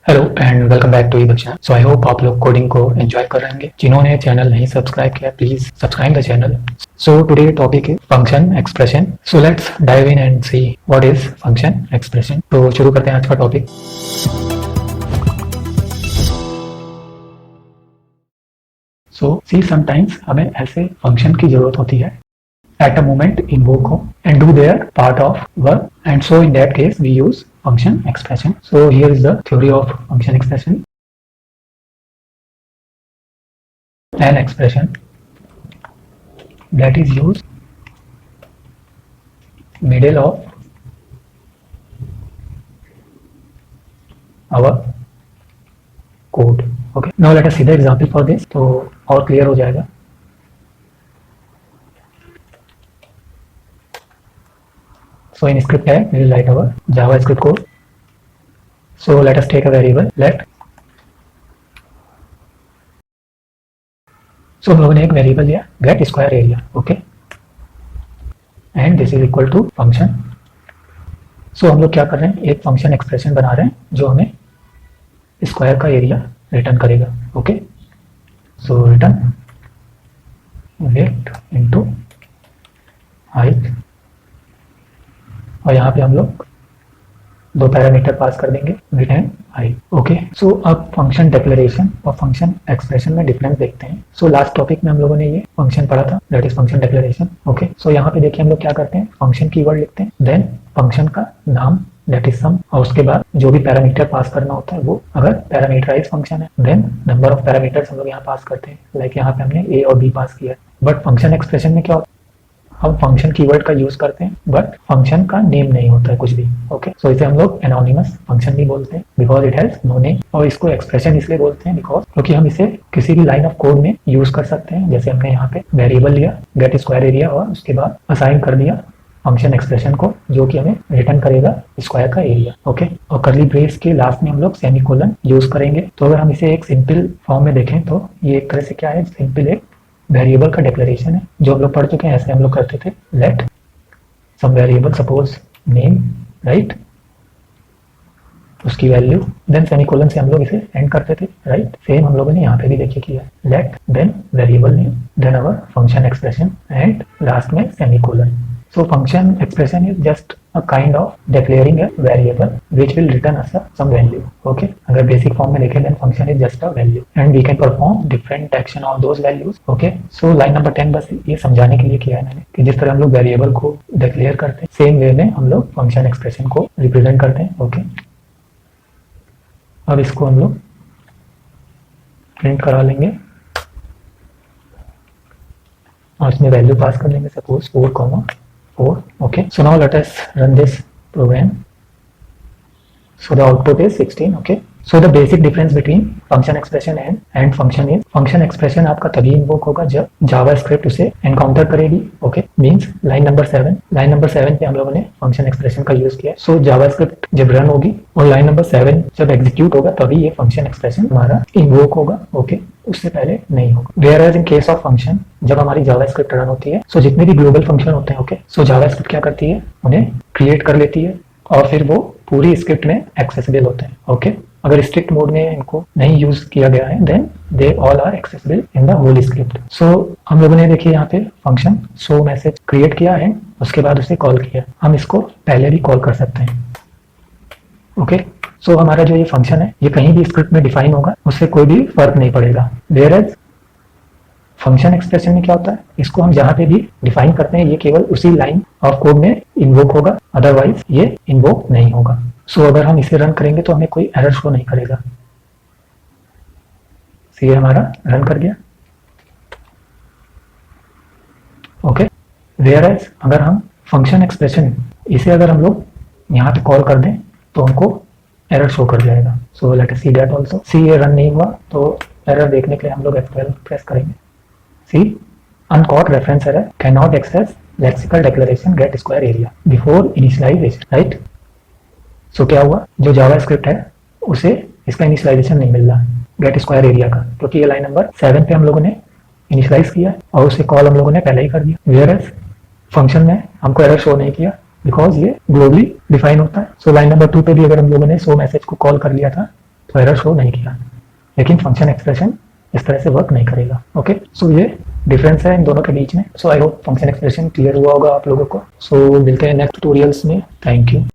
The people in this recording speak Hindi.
Hello and welcome back to ईबल चैनल। सो आई होप आप लोग कोडिंग को एंजॉय कर रहे होंगे। जिन्होंने चैनल नहीं सब्सक्राइब किया please subscribe the channel. So today topic is function expression. So let's dive in and see what is function expression. तो शुरू करते हैं आज का टॉपिक। सो सी समटाइम्स हमें ऐसे फंक्शन की जरूरत होती है at a moment invoke हो and do their part of work, and so in that case we use function expression. So here is the theory of function expression. An expression that is used middle of our code. Okay, now let us see the example for this, तो और clear हो जाएगा। So in script tag we will write our JavaScript code. So let us take a variable let. So हम लोगों ने एक वेरिएबल लिया get square area, okay, and this is equal to function. So हम लोग क्या कर रहे हैं, एक फंक्शन एक्सप्रेशन बना रहे हैं जो हमें स्क्वायर का एरिया रिटर्न करेगा, ओके। सो रिटर्न वेट इनटू हाइट, और यहाँ पे हम लोग दो पैरामीटर पास कर देंगे विड्थ एंड हाइट, ओके। सो अब फंक्शन डिक्लेरेशन और फंक्शन एक्सप्रेशन में डिफरेंस देखते हैं। सो लास्ट टॉपिक में हम लोगों ने ये फंक्शन पढ़ा था, that is function declaration, okay. So यहाँ पे देखिए हम लोग क्या करते हैं, फंक्शन कीवर्ड लिखते हैं, देन फंक्शन का नाम दैट इज सम, और उसके बाद जो भी पैरामीटर पास करना होता है वो, अगर पैरामीटराइज फंक्शन है देन नंबर ऑफ पैरामीटर्स हम लोग यहाँ पास करते हैं, लाइक यहाँ पे हमने ए और बी पास किया है। बट फंक्शन एक्सप्रेशन में क्या होता है, हम फंक्शन कीवर्ड का यूज करते हैं बट फंक्शन का नेम नहीं होता है कुछ भी, ओके। सो इसे हम लोग एनोनिमस फंक्शन भी बोलते हैं because it has no name, और इसको एक्सप्रेशन इसलिए बोलते हैं बिकॉज क्योंकि हम इसे किसी भी लाइन ऑफ कोड में यूज कर सकते हैं। जैसे हमने यहाँ पे वेरिएबल लिया गेट स्क्वायर एरिया और उसके बाद असाइन कर दिया फंक्शन एक्सप्रेशन को जो कि हमें रिटर्न करेगा स्क्वायर का एरिया, ओके। और कर्ली ब्रेस के लास्ट में हम लोग सेमीकोलन यूज करेंगे। तो अगर हम इसे एक सिंपल फॉर्म में देखें तो ये एक तरह से क्या है, सिंपल एक वेरिएबल का डिक्लेरेशन है जो हम लोग पढ़ चुके हैं। ऐसे हम लोग करते थे let some variable suppose name, right, उसकी वैल्यू, देन सेमीकोलन से हम लोग इसे एंड करते थे, राइट। सेम हम लोगों ने यहाँ पे भी देखिए किया, let then variable name then our function expression and last में semicolon. So function expression is just a kind of declaring a variable which will return us some value, okay। अगर basic form में देखें then function is just a value and we can perform different action on those values, okay। So line number 10 बस ये समझाने के लिए किया है मैंने कि जिस तरह हम लोग वेरिएबल को डिक्लेयर करते हैं सेम वे में हम लोग फंक्शन एक्सप्रेशन को रिप्रेजेंट करते हैं, ओके। अब इसको हम लोग प्रिंट करा लेंगे और इसमें वैल्यू पास कर देंगे suppose 4, okay। So now let us run this program. So the output is 16, okay। So the basic difference between function expression and function is function expression आपका तभी इन्वोक होगा जब JavaScript उसे एनकाउंटर करेगी, okay। मीन्स लाइन नंबर 7 पे हम लोगों ने फंक्शन एक्सप्रेशन का यूज किया। सो JavaScript जब रन होगी और लाइन नंबर 7 जब एग्जीक्यूट होगा तभी ये फंक्शन एक्सप्रेशन हमारा इन्वोक होगा, ओके। उससे पहले नहीं होगा। Whereas in case of function जब हमारी JavaScript रन होती है, सो जितने भी ग्लोबल फंक्शन होते हैं, ओके, सो JavaScript क्या करती है, उन्हें क्रिएट कर लेती है और फिर वो पूरी स्क्रिप्ट में एक्सेसिबल होते हैं, ओके। अगर स्ट्रिक्ट मोड में इनको नहीं यूज किया गया है then they all are accessible in the whole script. So हम लोगों ने देखिए यहाँ पे फंक्शन शो मैसेज क्रिएट किया है, उसके बाद उसे कॉल किया। हम इसको पहले भी कॉल कर सकते हैं, ओके। सो हमारा जो ये फंक्शन है ये कहीं भी स्क्रिप्ट में डिफाइन होगा, उससे कोई भी फर्क नहीं पड़ेगा। वेयर एज फंक्शन एक्सप्रेशन में क्या होता है, इसको हम जहां पे भी डिफाइन करते हैं ये केवल उसी लाइन ऑफ कोड में इन्वोक होगा, अदरवाइज ये इन्वोक नहीं होगा। सो अगर हम इसे रन करेंगे तो हमें कोई एरर शो नहीं करेगा। ये हमारा रन कर गया, ओके। वेयर एज अगर हम फंक्शन एक्सप्रेशन इसे अगर हम लोग यहाँ पे कॉल कर दें तो हमको एरर शो कर जाएगा। So let us see that also. See ये रन नहीं हुआ तो एरर देखने के लिए हम लोग F12 प्रेस करेंगे। सी uncaught reference error cannot access lexical declaration get square area before initialization, right। सो क्या हुआ, जो JavaScript है उसे इसका इनिशियलाइजेशन नहीं मिल रहा गेट स्क्वायर एरिया का, क्योंकि ये लाइन नंबर 7 पे हम लोगों ने इनिशियलाइज किया और उसे कॉल हम लोगों ने पहले ही कर दिया। वेयर एज फंक्शन में हमको एरर शो नहीं किया बिकॉज ये ग्लोबली डिफाइन होता है। सो लाइन नंबर 2 पे भी अगर हम लोगों ने शो मैसेज को कॉल कर लिया था तो एरर शो नहीं किया, लेकिन फंक्शन एक्सप्रेशन इस तरह से वर्क नहीं करेगा। ओके, सो ये डिफरेंस है इन दोनों के बीच में। So I hope function expression clear हुआ होगा आप लोगों को। सो मिलते हैं नेक्स्ट ट्यूटोरियल्स में। Thank you.